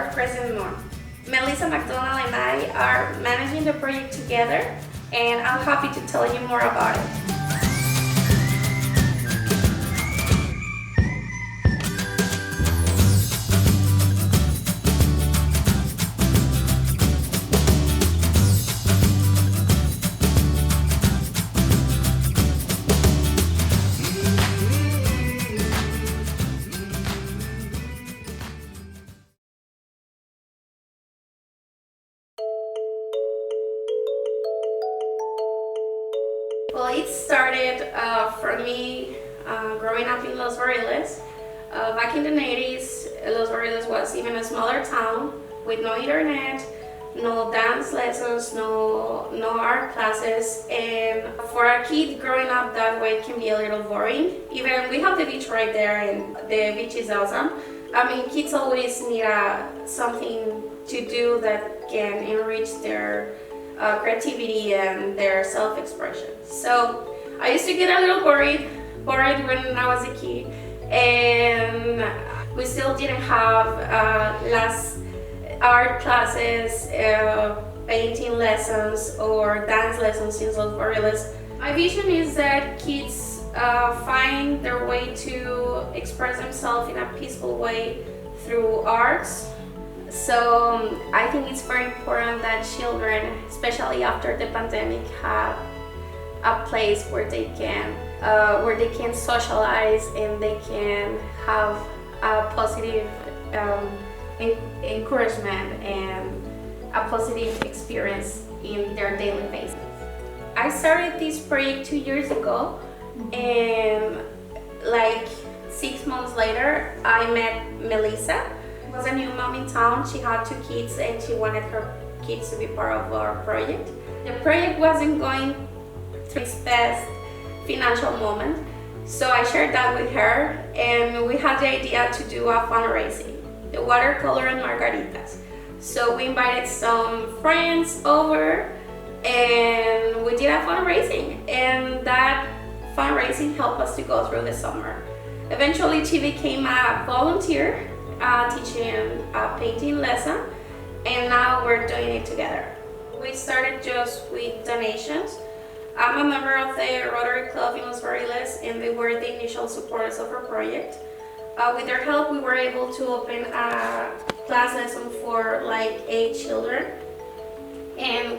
of Crescent. Melissa McDonald and I are managing the project together, and I'm happy to tell you more about it. Well, it started for me growing up in Los Barriles. Back in the 80s, Los Barriles was even a smaller town with no internet, no dance lessons, no art classes, and for a kid growing up that way can be a little boring. Even we have the beach right there, and the beach is awesome. I mean, kids always need something to do that can enrich their creativity and their self-expression. So I used to get a little worried when I was a kid, and we still didn't have last art classes, painting lessons, or dance lessons in Los Barriles. My vision is that kids find their way to express themselves in a peaceful way through arts. So I think it's very important that children, especially after the pandemic, have a place where they can socialize and they can have a positive encouragement and a positive experience in their daily basis. I started this project 2 years ago, and like 6 months later, I met Melissa. She was a new mom in town. She had 2 kids and she wanted her kids to be part of our project. The project wasn't going through its best financial moment, so I shared that with her, and we had the idea to do a fundraising, the watercolor and margaritas. So we invited some friends over and we did a fundraising, and that fundraising helped us to go through the summer. Eventually she became a volunteer teaching a painting lesson, and now we're doing it together. We started just with donations. I'm a member of the Rotary Club in Los Barriles, and they were the initial supporters of our project. With their help, we were able to open a class lesson for like 8 children, and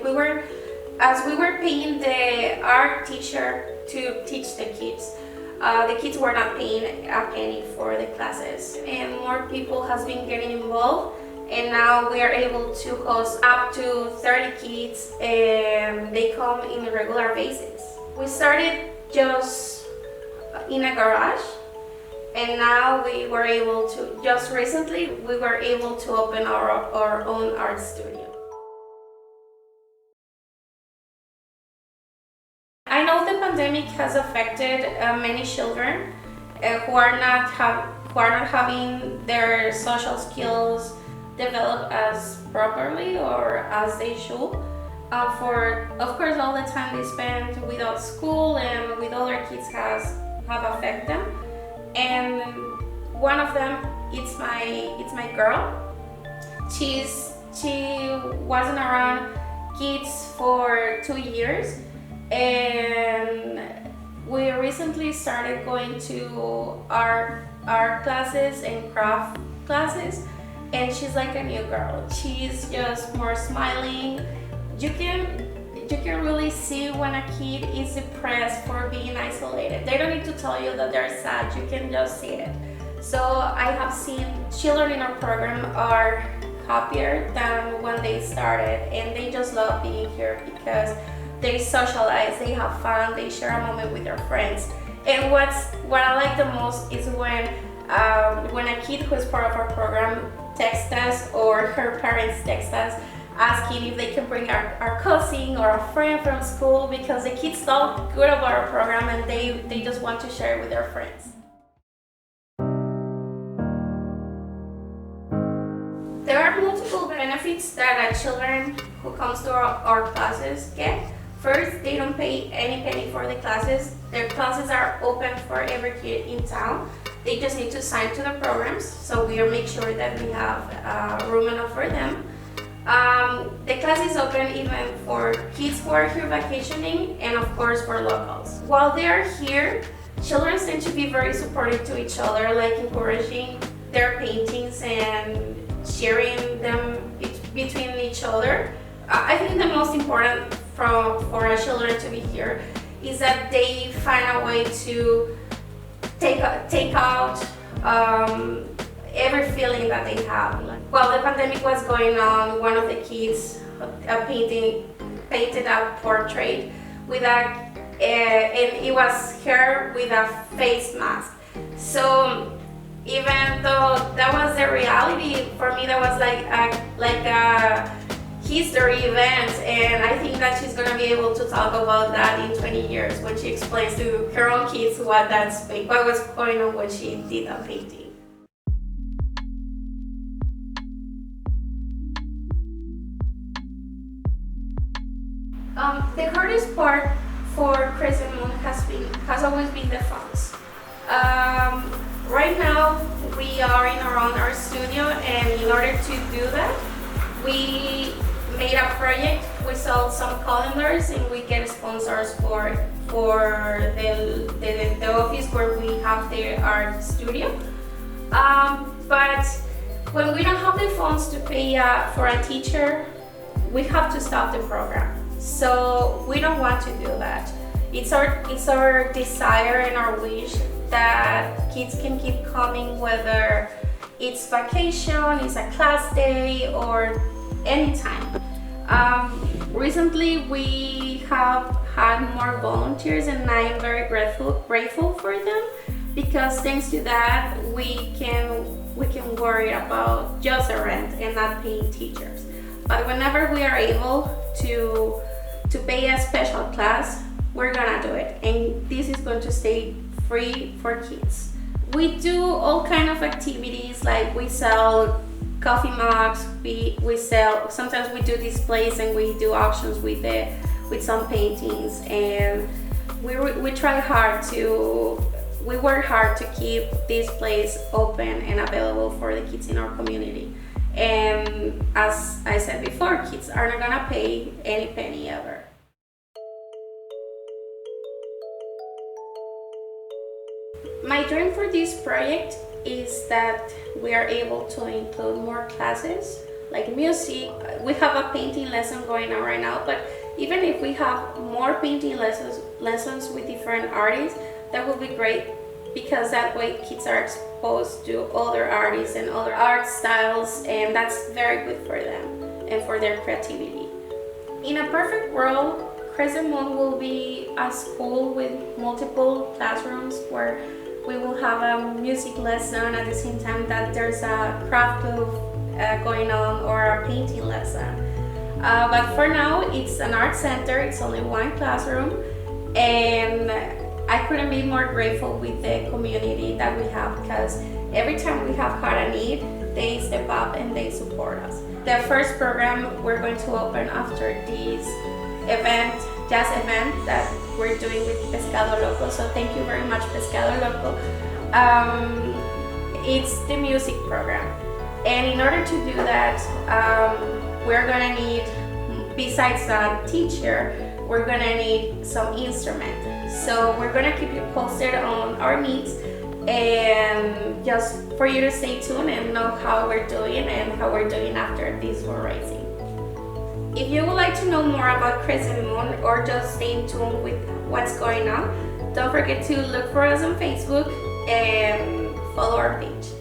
as we were paying the art teacher to teach the kids were not paying a penny for the classes, and more people has been getting involved, and now we are able to host up to 30 kids, and they come in a regular basis. We started just in a garage, and now just recently we were able to open our own art studio. I know the pandemic has affected many children who are not having their social skills developed as properly or as they should. For of course all the time they spend without school and with other kids have affected them. And one of them, it's my girl. She wasn't around kids for 2 years. And we recently started going to art classes and craft classes, and she's like a new girl. She's just more smiling. You can really see when a kid is depressed for being isolated. They don't need to tell you that they're sad. You can just see it. So I have seen children in our program are happier than when they started, and they just love being here because they socialize, they have fun, they share a moment with their friends. And what I like the most is when a kid who is part of our program texts us, or her parents text us asking if they can bring our cousin or a friend from school, because the kids talk good about our program and they just want to share it with their friends. There are multiple benefits that children who comes to our classes get. First, they don't pay any penny for the classes. Their classes are open for every kid in town. They just need to sign to the programs, so we'll make sure that we have room enough for them. The class is open even for kids who are here vacationing and of course for locals. While they are here, children tend to be very supportive to each other, like encouraging their paintings and sharing them between each other. I think the most important for our children to be here is that they find a way to take out every feeling that they have. While the pandemic was going on, one of the kids painted a portrait with and it was her with a face mask. So even though that was the reality, for me that was like a history event, and I think that she's gonna be able to talk about that in 20 years when she explains to her own kids what was going on when she did that painting. The hardest part for Crescent Moon has always been the funds. Right now we are in our own art studio, and in order to do that, we made a project. We sold some calendars and we get sponsors for the office where we have the art studio. But when we don't have the funds to pay for a teacher, we have to stop the program. So we don't want to do that. It's our desire and our wish that kids can keep coming, whether it's vacation, it's a class day, or anytime. Recently we have had more volunteers, and I am very grateful for them, because thanks to that we can worry about just the rent and not paying teachers. But whenever we are able to pay a special class, we're gonna do it, and this is going to stay free for kids. We do all kind of activities, like we sell coffee mugs, we sell, sometimes we do displays and we do auctions with some paintings, and we work hard to keep this place open and available for the kids in our community. And as I said before, kids are not gonna pay any penny ever. My dream for this project is that we are able to include more classes, like music. We have a painting lesson going on right now, but even if we have more painting lessons with different artists, that would be great, because that way kids are exposed to other artists and other art styles, and that's very good for them and for their creativity. In a perfect world, Crescent Moon will be a school with multiple classrooms where we will have a music lesson at the same time that there's a craft club going on, or a painting lesson. But for now, it's an art center. It's only one classroom, and I couldn't be more grateful with the community that we have, because every time we have had a need, they step up and they support us. The first program we're going to open after this jazz event that we're doing with Pescado Loco, so thank you very much, Pescado Loco. It's the music program, and in order to do that, we're gonna need, besides a teacher, we're gonna need some instrument. So we're gonna keep you posted on our needs, and just for you to stay tuned and know how we're doing and how we're doing after this fundraising. If you would like to know more about Crescent Moon, or just stay in tune with what's going on, don't forget to look for us on Facebook and follow our page.